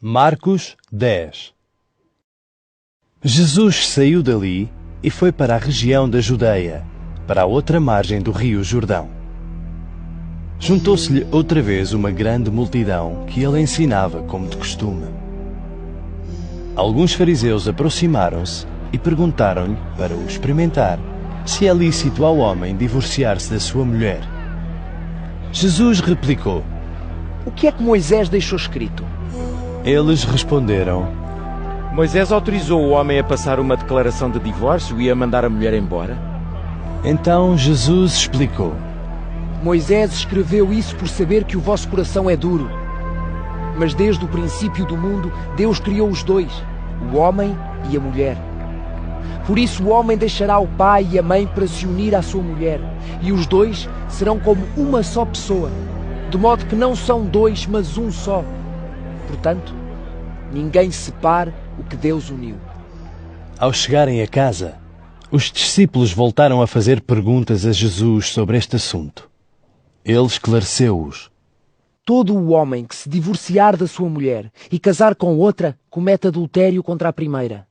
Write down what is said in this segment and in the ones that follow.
Marcos 10. Jesus saiu dali e foi para a região da Judeia, para a outra margem do rio Jordão. Juntou-se-lhe outra vez uma grande multidão que ele ensinava como de costume. Alguns fariseus aproximaram-se e perguntaram-lhe, para o experimentar, se é lícito ao homem divorciar-se da sua mulher. Jesus replicou: O que é que Moisés deixou escrito? Eles responderam: Moisés autorizou o homem a passar uma declaração de divórcio e a mandar a mulher embora? Então Jesus explicou: Moisés escreveu isso por saber que o vosso coração é duro. Mas desde o princípio do mundo, Deus criou os dois, o homem e a mulher. Por isso o homem deixará o pai e a mãe para se unir à sua mulher, e os dois serão como uma só pessoa, de modo que não são dois, mas um só. Portanto, ninguém separe o que Deus uniu. Ao chegarem a casa, os discípulos voltaram a fazer perguntas a Jesus sobre este assunto. Ele esclareceu-os: Todo o homem que se divorciar da sua mulher e casar com outra, comete adultério contra a primeira.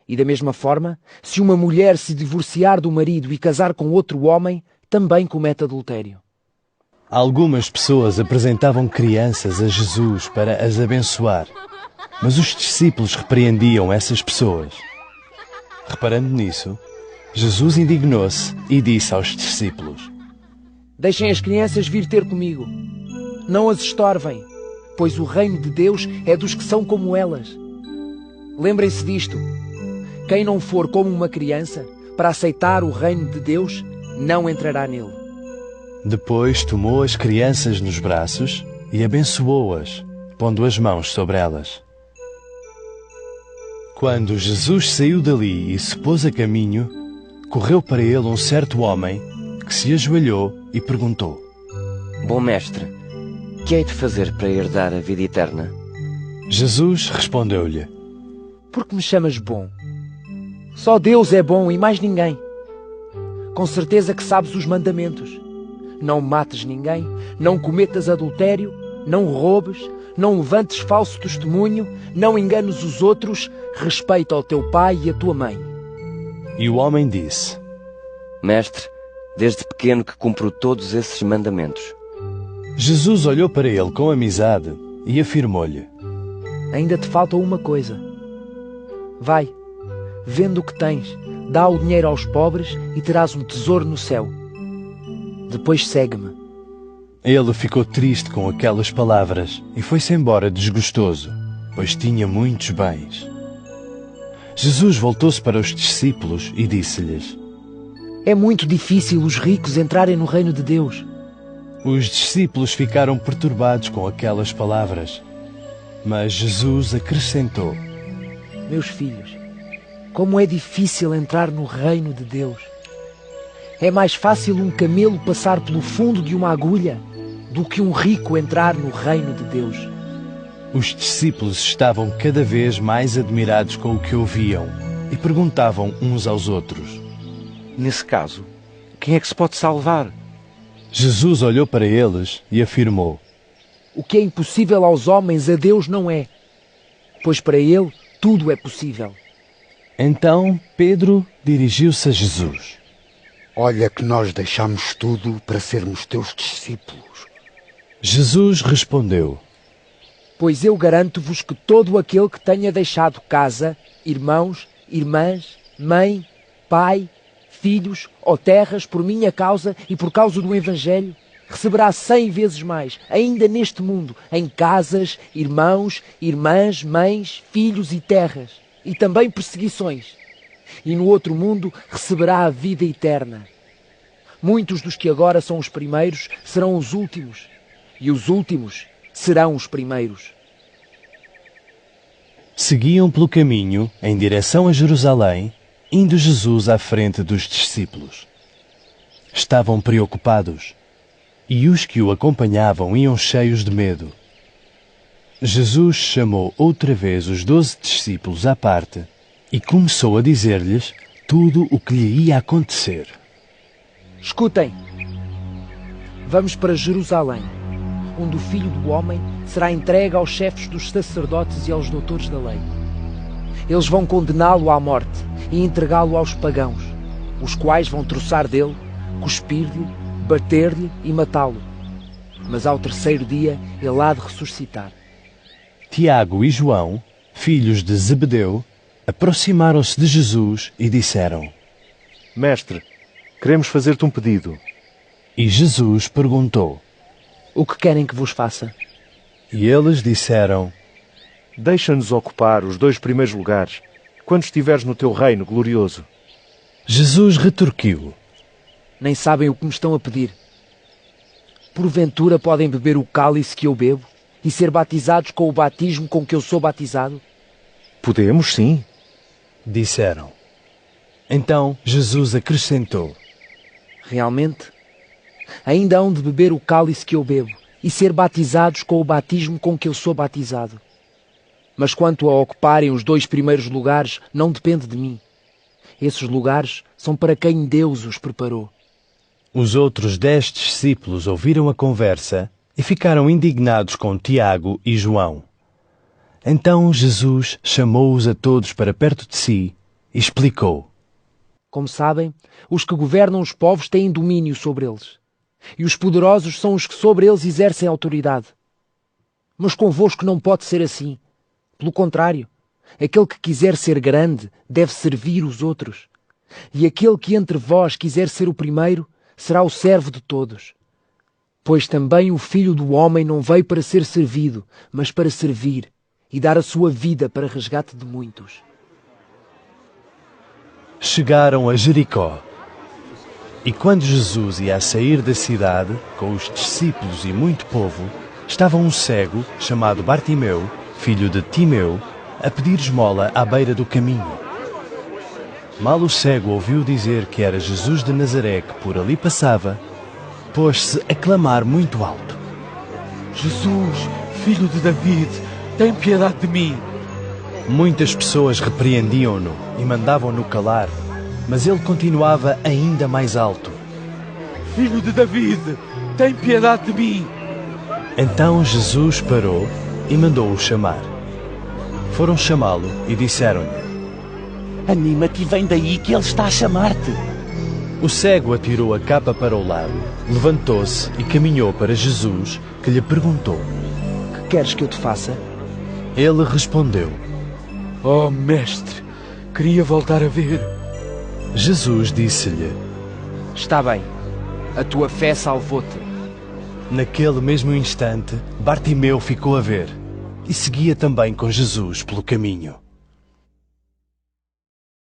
E da mesma forma, se uma mulher se divorciar do marido e casar com outro homem, também comete adultério. Algumas pessoas apresentavam crianças a Jesus para as abençoar, mas os discípulos repreendiam essas pessoas. Reparando nisso, Jesus indignou-se e disse aos discípulos: Deixem as crianças vir ter comigo. Não as estorvem, pois o reino de Deus é dos que são como elas. Lembrem-se disto: quem não for como uma criança, para aceitar o reino de Deus, não entrará nele. Depois tomou as crianças nos braços e abençoou-as, pondo as mãos sobre elas. Quando Jesus saiu dali e se pôs a caminho, correu para ele um certo homem que se ajoelhou e perguntou: Bom mestre, que hei de fazer para herdar a vida eterna? Jesus respondeu-lhe: Por que me chamas bom? Só Deus é bom e mais ninguém. Com certeza que sabes os mandamentos. Não mates ninguém, não cometas adultério, não roubes, não levantes falso testemunho, não enganes os outros, respeita o teu pai e a tua mãe. E o homem disse: Mestre, desde pequeno que cumpro todos esses mandamentos. Jesus olhou para ele com amizade e afirmou-lhe: Ainda te falta uma coisa. Vai, vende o que tens, dá o dinheiro aos pobres e terás um tesouro no céu. Depois segue-me. Ele ficou triste com aquelas palavras e foi-se embora desgostoso, pois tinha muitos bens. Jesus voltou-se para os discípulos e disse-lhes: É muito difícil os ricos entrarem no reino de Deus. Os discípulos ficaram perturbados com aquelas palavras, mas Jesus acrescentou: Meus filhos, como é difícil entrar no reino de Deus. É mais fácil um camelo passar pelo fundo de uma agulha do que um rico entrar no reino de Deus. Os discípulos estavam cada vez mais admirados com o que ouviam e perguntavam uns aos outros: Nesse caso, quem é que se pode salvar? Jesus olhou para eles e afirmou: O que é impossível aos homens, a Deus não é, pois para Ele tudo é possível. Então Pedro dirigiu-se a Jesus: Olha que nós deixamos tudo para sermos teus discípulos. Jesus respondeu: Pois eu garanto-vos que todo aquele que tenha deixado casa, irmãos, irmãs, mãe, pai, filhos ou terras por minha causa e por causa do Evangelho, receberá 100 vezes mais, ainda neste mundo, em casas, irmãos, irmãs, mães, filhos e terras, e também perseguições. E no outro mundo receberá a vida eterna. Muitos dos que agora são os primeiros serão os últimos, e os últimos serão os primeiros. Seguiam pelo caminho em direção a Jerusalém, indo Jesus à frente dos discípulos. Estavam preocupados, e os que o acompanhavam iam cheios de medo. Jesus chamou outra vez os 12 discípulos à parte e começou a dizer-lhes tudo o que lhe ia acontecer. Escutem, vamos para Jerusalém. onde o Filho do Homem será entregue aos chefes dos sacerdotes e aos doutores da lei. Eles vão condená-lo à morte e entregá-lo aos pagãos, os quais vão troçar dele, cuspir-lhe, bater-lhe e matá-lo. Mas ao terceiro dia ele há de ressuscitar. Tiago e João, filhos de Zebedeu, aproximaram-se de Jesus e disseram: Mestre, queremos fazer-te um pedido. E Jesus perguntou. O que querem que vos faça? E eles disseram: Deixa-nos ocupar os 2 primeiros lugares, quando estiveres no teu reino glorioso. Jesus retorquiu: Nem sabem o que me estão a pedir. Porventura podem beber o cálice que eu bebo e ser batizados com o batismo com que eu sou batizado? Podemos, sim. Disseram. Então Jesus acrescentou: Realmente? Ainda hão de beber o cálice que eu bebo e ser batizados com o batismo com que eu sou batizado. Mas quanto a ocuparem os 2 primeiros lugares, não depende de mim. Esses lugares são para quem Deus os preparou. Os outros 10 discípulos ouviram a conversa e ficaram indignados com Tiago e João. Então Jesus chamou-os a todos para perto de si e explicou: Como sabem, os que governam os povos têm domínio sobre eles, e os poderosos são os que sobre eles exercem autoridade. Mas convosco não pode ser assim. Pelo contrário, aquele que quiser ser grande deve servir os outros, e aquele que entre vós quiser ser o primeiro será o servo de todos. Pois também o Filho do Homem não veio para ser servido, mas para servir e dar a sua vida para resgate de muitos. Chegaram a Jericó. E quando Jesus ia a sair da cidade, com os discípulos e muito povo, estava um cego, chamado Bartimeu, filho de Timeu, a pedir esmola à beira do caminho. Mal o cego ouviu dizer que era Jesus de Nazaré que por ali passava, pôs-se a clamar muito alto: Jesus, filho de David, tem piedade de mim. Muitas pessoas repreendiam-no e mandavam-no calar, mas ele continuava ainda mais alto: Filho de David, tem piedade de mim. Então Jesus parou e mandou-o chamar. Foram chamá-lo e disseram-lhe: Anima-te e vem daí que ele está a chamar-te. O cego atirou a capa para o lado, levantou-se e caminhou para Jesus, que lhe perguntou: Que queres que eu te faça? Ele respondeu: Oh, mestre, queria voltar a ver. Jesus disse-lhe: Está bem, a tua fé salvou-te. Naquele mesmo instante, Bartimeu ficou a ver e seguia também com Jesus pelo caminho.